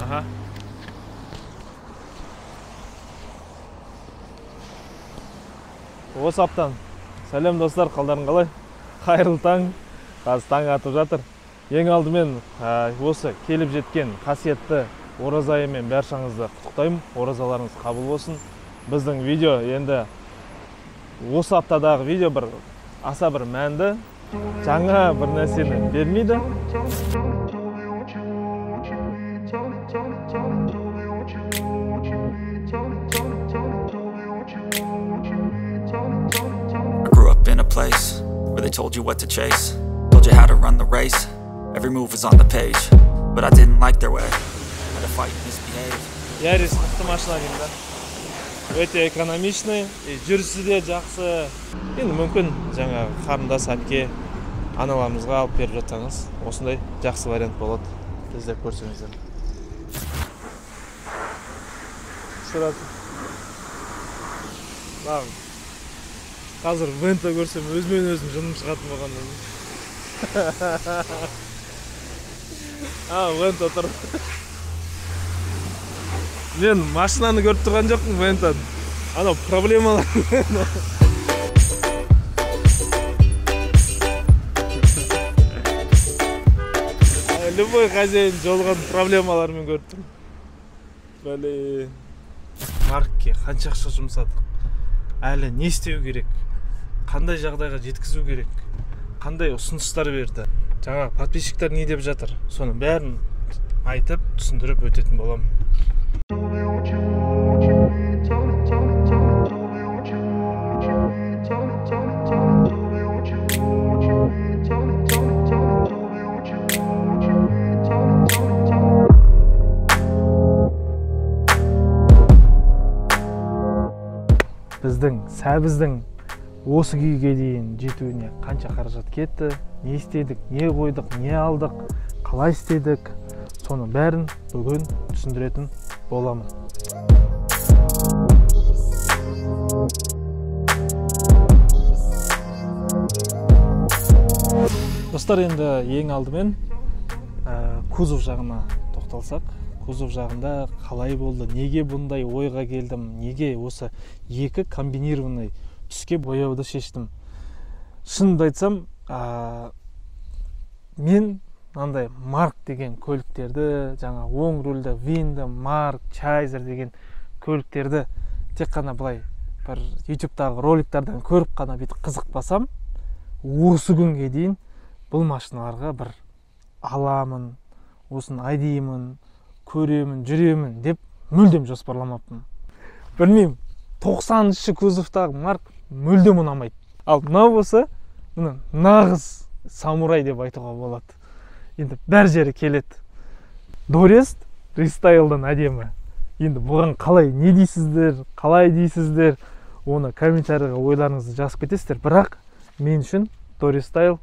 Aha. Осы аптан сәлем достар, қалдарың қалай? Қайырлы таң. Қазір таң атып жатыр. Ең алдымен осы келіп жеткен қасиетті ораза айымен баршаңызды құттықтаймын. Оразаларыңыз қабыл болсын. Біздің видео енді осы аптадағы видео бір аса бір мәнді, жаңа бір нәрсені бермейді. Place where they told you what to chase, told you how to run the race, every move was on the page, but I didn't like their way, had to fight and misbehave. Ярис автомашина деймін, өте экономичный, жүрісі де жақсы. Енді мүмкін жаңа қарындас әпке аналарымызға алып беріп жатсаңыз, осындай жақсы вариант болады. Іздеп көрсеңіздер. Сұрады. Қазір Вента көрсем, өзімен өзім жыным шығатын болғаннан. Вента тұр. Мен машинаны көріп тұрған жоқпын Вентаны. Анау проблемалар. Любой хозяин жолған проблемалармен көріп тұрмын. Бәле. Маркке қанша ақша жұмсадық? Әлі не істеу керек? Қандай жағдайға жеткізу керек? Қандай ұсыныстар берді? Жаңа подписчиктер не деп жатыр? Соның бәрін айтып, түсіндіріп өтетін боламын. Сәбіздің осы күйге дейін жетуіне қанша қаражат кетті, не істедік, не қойдық, не алдық, қалай істедік, соның бәрін бүгін түсіндіретін боламын. Достар, енді ең алдымен кузов жағына тоқталсақ, кузов жағында қалай болды, неге бұндай ойға келдім, неге осы екі комбинированный түске бояуды шештім. Шынымды айтсам, мен мынандай Марк деген көліктерді, жаңа оң рульді Винді, Марк, Чайзер деген көліктерді тек қана былай бір YouTube-тағы роликтардан көріп қана бүйтіп қызықпасам, осы күнге дейін бұл машиналарға бір аламын, осын айдаймын, көремін, жүремін деп мүлдем жоспарламаппын. Білмеймін, 90-шы кузовтағы Марк мүлдем ұнамайды. Ал мынау болса, нағыз самурай деп айтуға болады. Енді бәр жері келеді. Дорест рестайлдан әдемі. Енді бұған қалай не дейсіздер, қалай дейсіздер, оны комментарийға ойларыңызды жазып кетесіздер. Бірақ мен үшін Дорестайл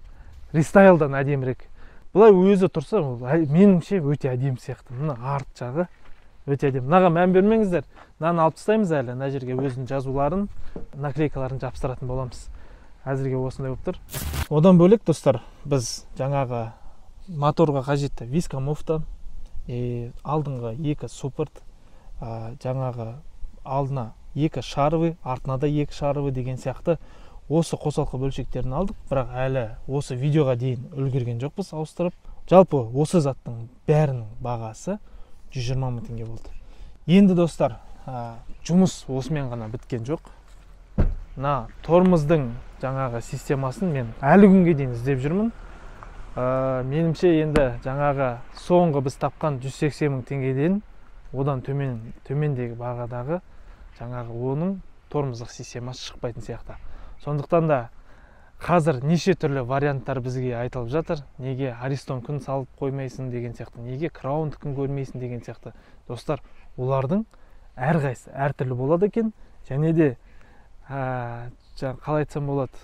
рестайлдан әдемірек. Бұлай өзі тұрса, меніңше өте әдемі сияқты. Мына арт жағы өте әдемі. Мынаға мән бермеңіздер. Мынаны алып тастаймыз әлі. Мына жерге өзінің жазуларын, наклейкаларын жапсыратын боламыз. Әзірге осындай болып тұр. Одан бөлек, достар, біз жаңағы моторға қажетті виска муфта, алдыңғы екі суппорт, жаңағы алдына екі шарвы, артына да екі шарвы деген сияқты осы қосалқы бөлшектерін алдық, бірақ әлі осы видеоға дейін үлгерген жоқпыз ауыстырып. Жалпы осы заттың бәрінің бағасы 120 мың теңге болды. Енді достар, жұмыс осымен ғана біткен жоқ. Мына тормоздың жаңағы системасын мен әлі күнге дейін іздеп жүрмін. Менімше енді жаңағы соңғы біз тапқан 180 мың теңгеден одан төмендегі бағадағы жаңағы оның тормоздық системасы шықпайтын сияқты. Сондықтан да қазір неше түрлі варианттар бізге айтылып жатыр. Неге Аристон күн салып қоймайсың деген сияқты, неге Краунд күн көрмейсің деген сияқты. Достар, олардың әрқайсысы әртүрлі болады екен. Және де қалай айтсам болады,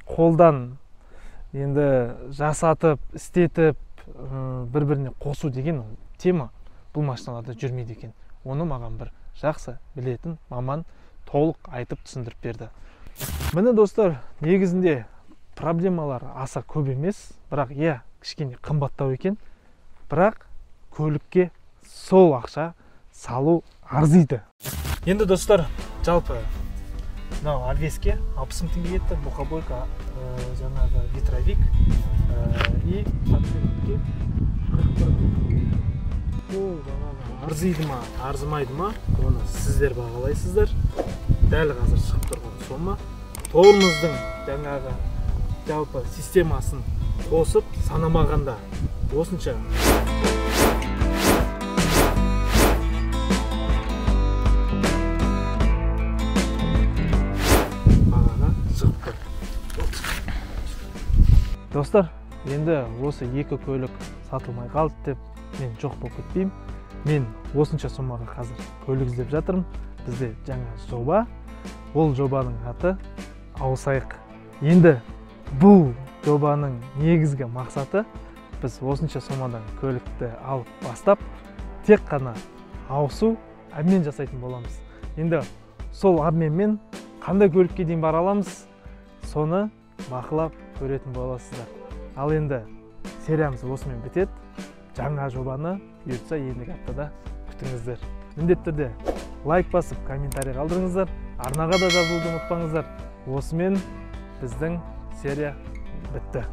қолдан енді жасатып, істетіп, бір-біріне қосу деген тема бұл машиналарда жүрмейді екен. Оны маған бір жақсы білетін маман толық айтып түсіндіріп берді. Міне достар, негізінде проблемалар аса көп емес, бірақ кішкене қымбаттау екен. Бірақ көлікке сол ақша салу арзиды. Енді достар, жалпы мынау обвеске 60 мың теңге кетті, мухобойка, жаңағы ветровик и подшипники 41 мың. Ол арзиды ма, арзымайды ма, оны сіздер бағалайсыздар. Дәл қазір шығып тұрған сома. Торымыздың жаңағы жалпы системасын қосып санамағанда осынша бағана шығып тұр. Достар, енді осы екі көлік сатылмай қалды деп мен жоқ болып кетпеймін. Мен осынша сомаға қазір көлік іздеп жатырмын. Бізде жаңа жоба. Ол жобаның аты ауысайық. Енді бұл жобаның негізгі мақсаты біз осынша сомадан көлікті алып бастап, тек қана ауысу, обмен жасайтын боламыз. Енді сол обменмен қандай көлікке дейін бара аламыз, соны бақылап көретін боласыздар. Ал енді сериямыз осымен бітеді. Жаңа жобаны бұйыртса ендігі аптада күтіңіздер. Міндетті түрде лайк басып, комментарий қалдырыңыздар. Арнаға да жазылуды ұмытпаңыздар. Осымен біздің серия бітті.